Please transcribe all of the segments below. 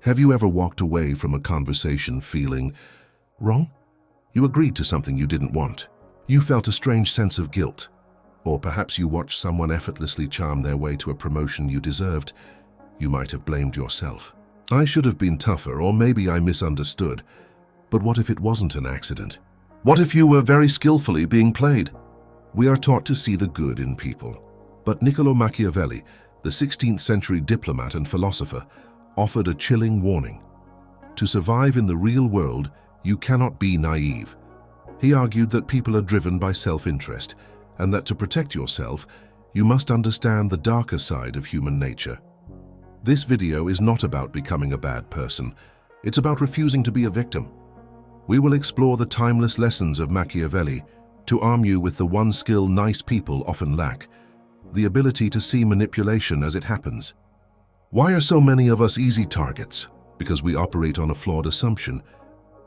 Have you ever walked away from a conversation feeling wrong? You agreed to something you didn't want. You felt a strange sense of guilt. Or perhaps you watched someone effortlessly charm their way to a promotion you deserved. You might have blamed yourself. I should have been tougher, or maybe I misunderstood. But what if it wasn't an accident? What if you were very skillfully being played? We are taught to see the good in people. But Niccolo Machiavelli, the 16th century diplomat and philosopher, offered a chilling warning. To survive in the real world, you cannot be naive. He argued that people are driven by self-interest, and that to protect yourself, you must understand the darker side of human nature. This video is not about becoming a bad person. It's about refusing to be a victim. We will explore the timeless lessons of Machiavelli to arm you with the one skill nice people often lack, the ability to see manipulation as it happens. Why are so many of us easy targets? Because we operate on a flawed assumption.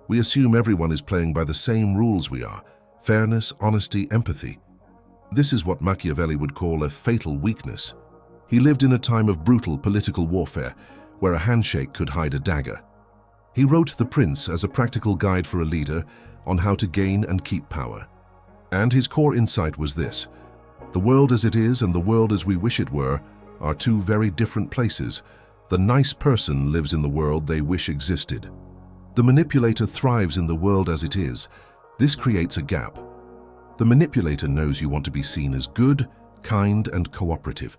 We assume everyone is playing by the same rules we are: fairness, honesty, empathy. This is what Machiavelli would call a fatal weakness. He lived in a time of brutal political warfare, where a handshake could hide a dagger. He wrote The Prince as a practical guide for a leader on how to gain and keep power. And his core insight was this: the world as it is and the world as we wish it were are two very different places. The nice person lives in the world they wish existed. The manipulator thrives in the world as it is. This creates a gap. The manipulator knows you want to be seen as good, kind, and cooperative.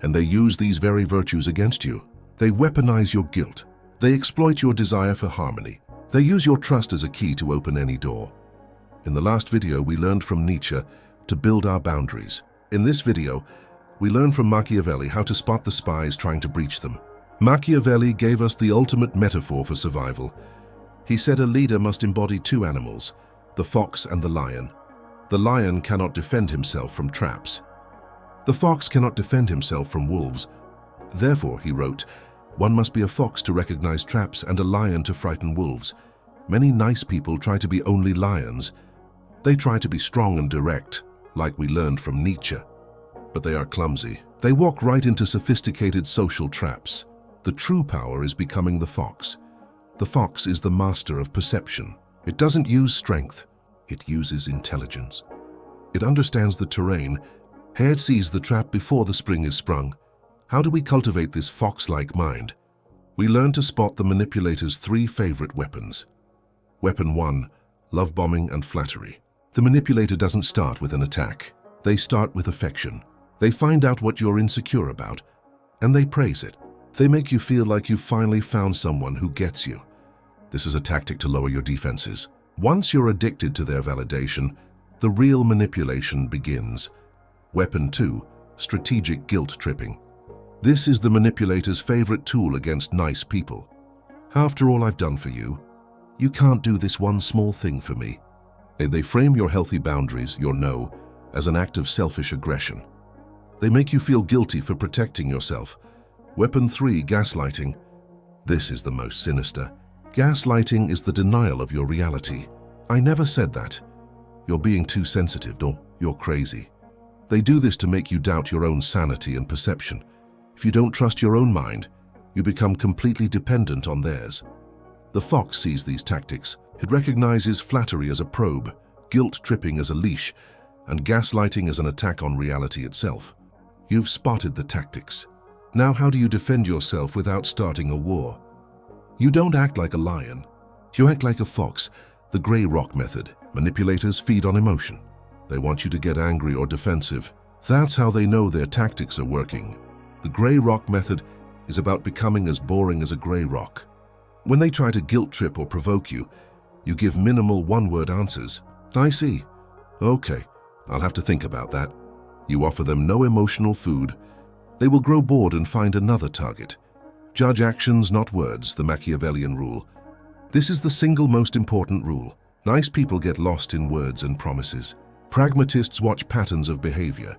And they use these very virtues against you. They weaponize your guilt. They exploit your desire for harmony. They use your trust as a key to open any door. In the last video, we learned from Nietzsche to build our boundaries. In this video, we learn from Machiavelli how to spot the spies trying to breach them. Machiavelli gave us the ultimate metaphor for survival. He said a leader must embody two animals, the fox and the lion. The lion cannot defend himself from traps. The fox cannot defend himself from wolves. Therefore, he wrote, one must be a fox to recognize traps and a lion to frighten wolves. Many nice people try to be only lions. They try to be strong and direct, like we learned from Nietzsche. But they are clumsy. They walk right into sophisticated social traps. The true power is becoming the fox. The fox is the master of perception. It doesn't use strength. It uses intelligence. It understands the terrain. It sees the trap before the spring is sprung. How do we cultivate this fox-like mind? We learn to spot the manipulator's three favorite weapons. Weapon 1, love bombing and flattery. The manipulator doesn't start with an attack. They start with affection. They find out what you're insecure about, and they praise it. They make you feel like you've finally found someone who gets you. This is a tactic to lower your defenses. Once you're addicted to their validation, the real manipulation begins. Weapon 2, strategic guilt tripping. This is the manipulator's favorite tool against nice people. After all I've done for you, you can't do this one small thing for me. They frame your healthy boundaries, your no, as an act of selfish aggression. They make you feel guilty for protecting yourself. Weapon 3, gaslighting. This is the most sinister. Gaslighting is the denial of your reality. I never said that. You're being too sensitive, or you're crazy. They do this to make you doubt your own sanity and perception. If you don't trust your own mind, you become completely dependent on theirs. The fox sees these tactics. It recognizes flattery as a probe, guilt-tripping as a leash, and gaslighting as an attack on reality itself. You've spotted the tactics. Now how do you defend yourself without starting a war? You don't act like a lion. You act like a fox, the gray rock method. Manipulators feed on emotion. They want you to get angry or defensive. That's how they know their tactics are working. The gray rock method is about becoming as boring as a gray rock. When they try to guilt trip or provoke you, you give minimal one-word answers. I see. Okay, I'll have to think about that. You offer them no emotional food. They will grow bored and find another target. Judge actions, not words, the Machiavellian rule. This is the single most important rule. Nice people get lost in words and promises. Pragmatists watch patterns of behavior.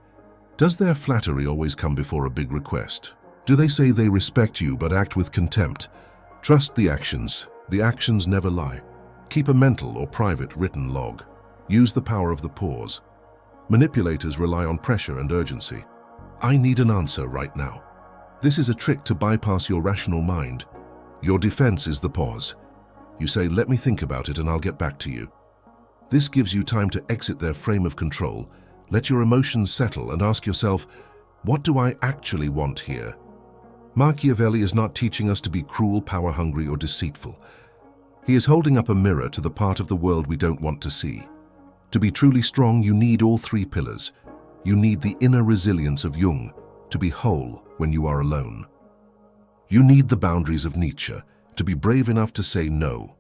Does their flattery always come before a big request? Do they say they respect you but act with contempt? Trust the actions. The actions never lie. Keep a mental or private written log. Use the power of the pause. Manipulators rely on pressure and urgency. I need an answer right now. This is a trick to bypass your rational mind. Your defense is the pause. You say, let me think about it and I'll get back to you. This gives you time to exit their frame of control, let your emotions settle and ask yourself, what do I actually want here? Machiavelli is not teaching us to be cruel, power-hungry, or deceitful. He is holding up a mirror to the part of the world we don't want to see. To be truly strong, you need all three pillars. You need the inner resilience of Jung, to be whole when you are alone. You need the boundaries of Nietzsche, to be brave enough to say no.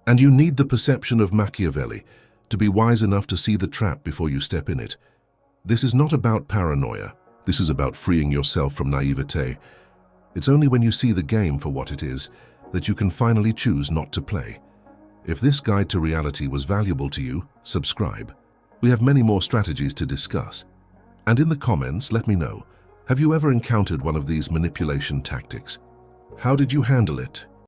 And you need the perception of Machiavelli, to be wise enough to see the trap before you step in it. This is not about paranoia. This is about freeing yourself from naivete. It's only when you see the game for what it is that you can finally choose not to play. If this guide to reality was valuable to you, subscribe. We have many more strategies to discuss. And in the comments, let me know, have you ever encountered one of these manipulation tactics? How did you handle it?